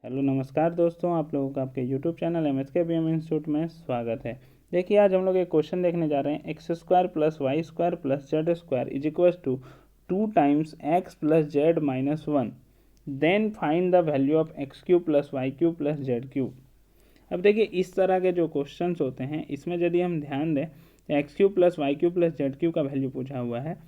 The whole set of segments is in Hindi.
हेलो नमस्कार दोस्तों, आप लोगों का आपके यूट्यूब चैनल MSKBM इंस्टीट्यूट में स्वागत है। देखिए आज हम लोग एक क्वेश्चन देखने जा रहे हैं। X square plus y square plus z square is equal to 2 times x plus z minus 1, then find the value of x cube plus y cube plus z cube. अब देखिए इस तरह के जो क्वेश्चन होते हैं इसमें यदि हम ध्यान दें x cube plus y cube plus z cube का वैल्यू पूछा हुआ है,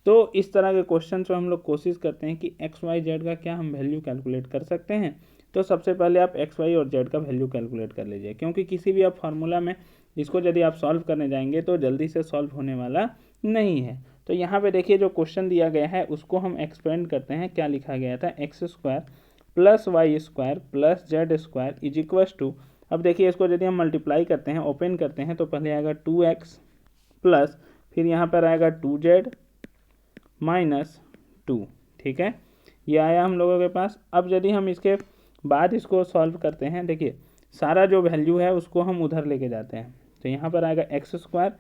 तो इस तरह के क्वेश्चन में हम लोग कोशिश करते हैं कि एक्स वाई जेड का क्या हम वैल्यू कैलकुलेट कर सकते हैं। तो सबसे पहले आप एक्स वाई और जेड का वैल्यू कैलकुलेट कर लीजिए, क्योंकि किसी भी आप फार्मूला में इसको यदि आप सॉल्व करने जाएंगे तो जल्दी से सॉल्व होने वाला नहीं है। तो यहाँ पे देखिए जो क्वेश्चन दिया गया है उसको हम एक्सपेंड करते हैं। क्या लिखा गया था, x square plus y square plus z square is equal to, अब देखिए इसको यदि हम मल्टीप्लाई करते हैं, ओपन करते हैं, तो पहले आएगा 2x प्लस फिर यहाँ पर आएगा 2z माइनस 2। ठीक है, ये आया हम लोगों के पास। अब यदि हम इसके बाद इसको सॉल्व करते हैं, देखिए सारा जो वैल्यू है उसको हम उधर लेके जाते हैं। तो यहाँ पर आएगा x square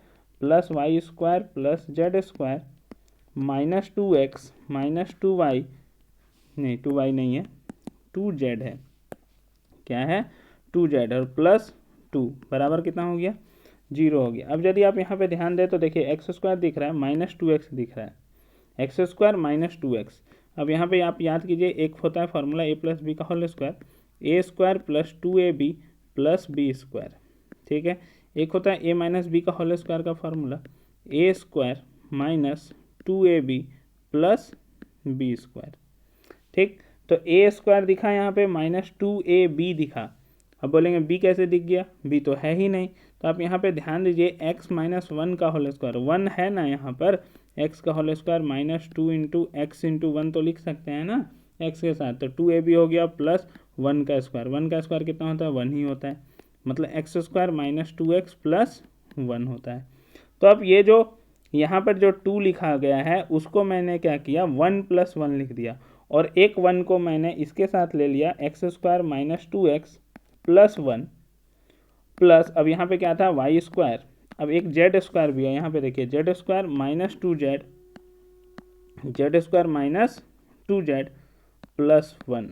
plus y square plus z square minus 2x minus 2y, नहीं 2y नहीं है, 2z है। क्या है, 2z और प्लस 2 बराबर कितना हो गया, 0 हो गया। अब यदि आप यहाँ पे ध्यान दें तो देखिए एक्स स्क्वायर दिख रहा है माइनस 2x दिख रहा है, एक्स स्क्वायर माइनस 2x। अब यहाँ पे आप याद कीजिए एक होता है फार्मूला ए प्लस बी का whole square, a square plus 2ab plus b square. ठीक है, एक होता है ए माइनस बी का होल स्क्वायर का formula, a square minus 2ab plus b square. ठीक, तो ए स्क्वायर दिखा यहाँ पे माइनस 2ab दिखा। अब बोलेंगे बी कैसे दिख गया, बी तो है ही नहीं। तो आप यहाँ पे ध्यान दीजिए एक्स माइनस 1 का होल स्क्वायर, 1 है ना यहाँ पर, एक्स का whole square minus 2 into x into 1 तो लिख सकते हैं ना एक्स के साथ। तो 2ab हो गया प्लस 1 का स्क्वायर, 1 का स्क्वायर कितना होता है, 1 ही होता है, मतलब x square minus 2x plus 1 होता है। तो अब ये जो यहाँ पर जो 2 लिखा गया है उसको मैंने क्या किया, 1 प्लस 1 लिख दिया, और एक 1 को मैंने इसके साथ ले लिया, x square minus 2x plus 1 plus, अब यहाँ पे क्या था, वाई स्क्वायर। अब एक जेड स्क्वायर भी है यहाँ पे, देखिए Z square minus 2z, Z square minus 2z plus 1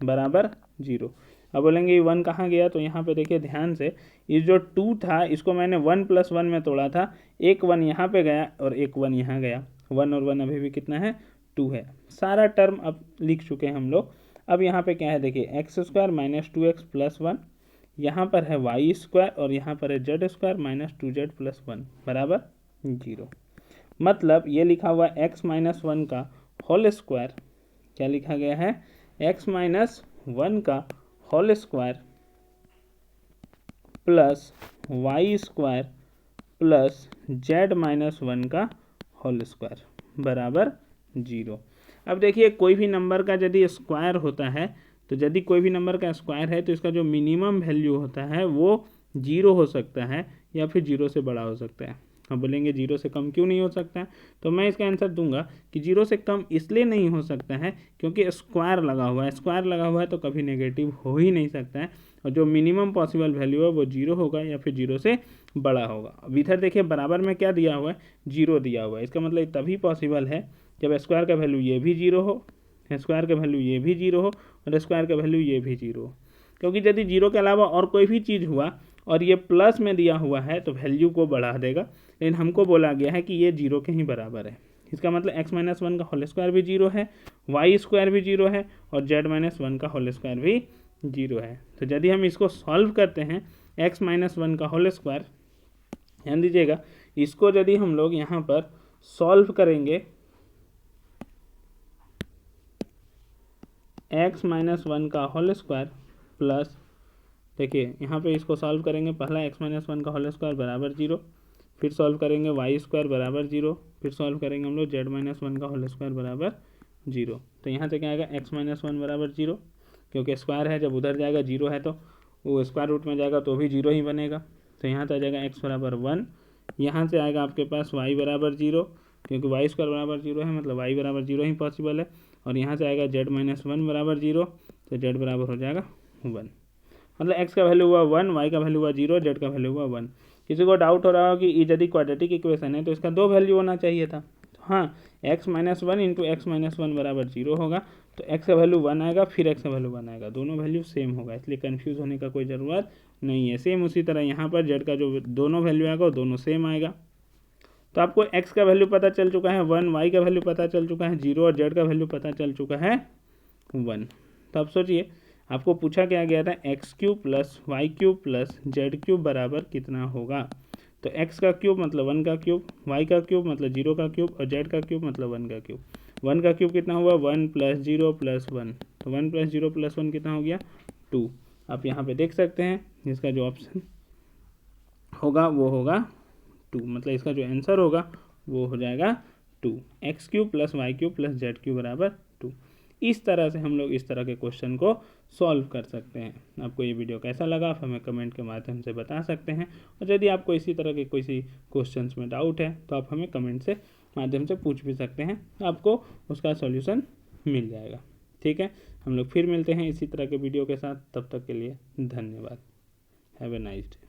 बराबर 0। अब बोलेंगे ये 1 कहाँ गया, तो यहाँ पे देखिए ध्यान से, ये जो 2 था इसको मैंने 1 प्लस 1 में तोड़ा था, एक 1 यहाँ पे गया और एक 1 यहाँ गया, 1 और 1 अभी भी कितना है, 2 है। सारा टर्म अब लिख चुके हैं हम लोग। अब यहाँ पे क्या है, देखिए x square minus 2x plus 1, यहाँ पर है वाई स्क्वायर और यहाँ पर है Z square minus 2z plus 1 बराबर 0। मतलब ये लिखा हुआ एक्स माइनस 1 का होल स्क्वायर, क्या लिखा गया है, एक्स माइनस 1 का whole square plus y square plus z minus 1 का होल स्क्वायर बराबर 0। अब देखिए कोई भी नंबर का यदि स्क्वायर होता है, तो यदि कोई भी नंबर का स्क्वायर है तो इसका जो मिनिमम वैल्यू होता है वो 0 हो सकता है या फिर 0 से बड़ा हो सकता है। अब बोलेंगे 0 से कम क्यों नहीं हो सकता है, तो मैं इसका आंसर दूंगा कि 0 से कम इसलिए नहीं हो सकता है क्योंकि स्क्वायर लगा हुआ है, स्क्वायर लगा हुआ है तो कभी नेगेटिव हो ही नहीं सकता है, और जो मिनिमम पॉसिबल वैल्यू है वो 0 होगा या फिर 0 से बड़ा होगा। अब इधर देखिए बराबर में क्या दिया हुआ है, 0 दिया हुआ है, इसका मतलब तभी पॉसिबल है जब स्क्वायर का वैल्यू ये भी 0 हो, स्क्वायर का वैल्यू ये भी 0 हो और स्क्वायर का वैल्यू ये भी 0 हो। क्योंकि यदि 0 के अलावा और कोई भी चीज़ हुआ और ये प्लस में दिया हुआ है तो वैल्यू को बढ़ा देगा, लेकिन हमको बोला गया है कि ये 0 के ही बराबर है। इसका मतलब एक्स माइनस 1 का होल स्क्वायर भी 0 है, वाई स्क्वायर भी 0 है और जेड माइनस 1 का होल स्क्वायर भी 0 है। तो यदि हम इसको सॉल्व करते हैं, एक्स माइनस 1 का होल स्क्वायर, ध्यान दीजिएगा, इसको यदि हम लोग यहाँ पर सॉल्व करेंगे, एक्स माइनस 1 का होल स्क्वायर प्लस, देखिए यहाँ पे इसको सॉल्व करेंगे, पहला एक्स माइनस 1 का होल स्क्वायर बराबर 0, फिर सॉल्व करेंगे वाई स्क्वायर बराबर 0, फिर सॉल्व करेंगे हम लोग जेड माइनस 1 का होल स्क्वायर बराबर 0। तो यहाँ से क्या आएगा, एक्स माइनस 1 बराबर 0, क्योंकि स्क्वायर है, जब उधर जाएगा 0 है तो वो स्क्वायर रूट में जाएगा तो भी 0 ही बनेगा। तो यहाँ से आ जाएगा एक्स बराबर 1, यहाँ से आएगा आपके पास वाई बराबर 0, क्योंकि वाई स्क्वायर बराबर 0 है, मतलब वाई बराबर 0 ही पॉसिबल है, और यहाँ से आएगा जेड माइनस 1 बराबर 0, तो जेड बराबर हो जाएगा 1। मतलब एक्स का वैल्यू हुआ 1, वाई का वैल्यू हुआ 0, जेड का वैल्यू हुआ 1। किसी को डाउट हो रहा हो कि यदि क्वाड्रेटिक इक्वेशन है तो इसका 2 वैल्यू होना चाहिए था। तो हाँ, x minus 1 into x minus 1 बराबर 0 होगा, तो x का वैल्यू 1 आएगा, फिर x का वैल्यू 1 आएगा, दोनों वैल्यू सेम होगा, इसलिए कन्फ्यूज़ होने का कोई ज़रूरत नहीं है। सेम उसी तरह यहाँ पर z का जो दोनों वैल्यू आएगा वो दोनों सेम आएगा। तो आपको x का वैल्यू पता चल चुका है 1, y का वैल्यू पता चल चुका है 0 और z का वैल्यू पता चल चुका है 1। तो अब सोचिए, आपको पूछा क्या गया था x cube plus y cube plus z cube बराबर कितना होगा। तो x का क्यूब मतलब 1 का क्यूब, y का क्यूब मतलब 0 का क्यूब और z का क्यूब मतलब 1 का क्यूब। 1 का क्यूब कितना हुआ 1 प्लस 0 प्लस 1, तो 1 प्लस 0 प्लस 1 कितना हो गया 2। आप यहाँ पे देख सकते हैं इसका जो ऑप्शन होगा वो होगा 2, मतलब इसका जो आंसर होगा वो हो जाएगा 2, x cube plus y cube plus z cube बराबर 2। इस तरह से हम लोग इस तरह के क्वेश्चन को सॉल्व कर सकते हैं। आपको ये वीडियो कैसा लगा आप हमें कमेंट के माध्यम से बता सकते हैं, और यदि आपको इसी तरह के कोई क्वेश्चंस में डाउट है तो आप हमें कमेंट से माध्यम से पूछ भी सकते हैं, आपको उसका सॉल्यूशन मिल जाएगा। ठीक है, हम लोग फिर मिलते हैं इसी तरह के वीडियो के साथ, तब तक के लिए धन्यवाद। Have a nice day.